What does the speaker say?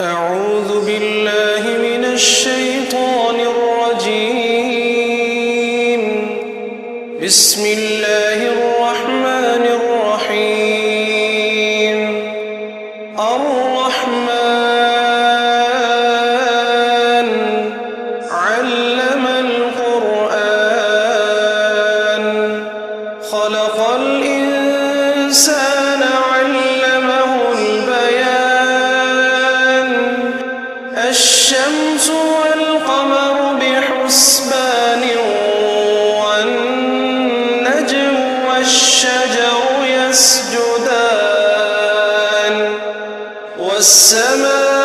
أعوذ بالله من الشيطان الرجيم. بسم الله الرحمن الرحيم. الرحمن علم القرآن خلق الإنسان علمه البيان. الشمس والقمر بحسبان والنجم والشجر يسجدان والسماء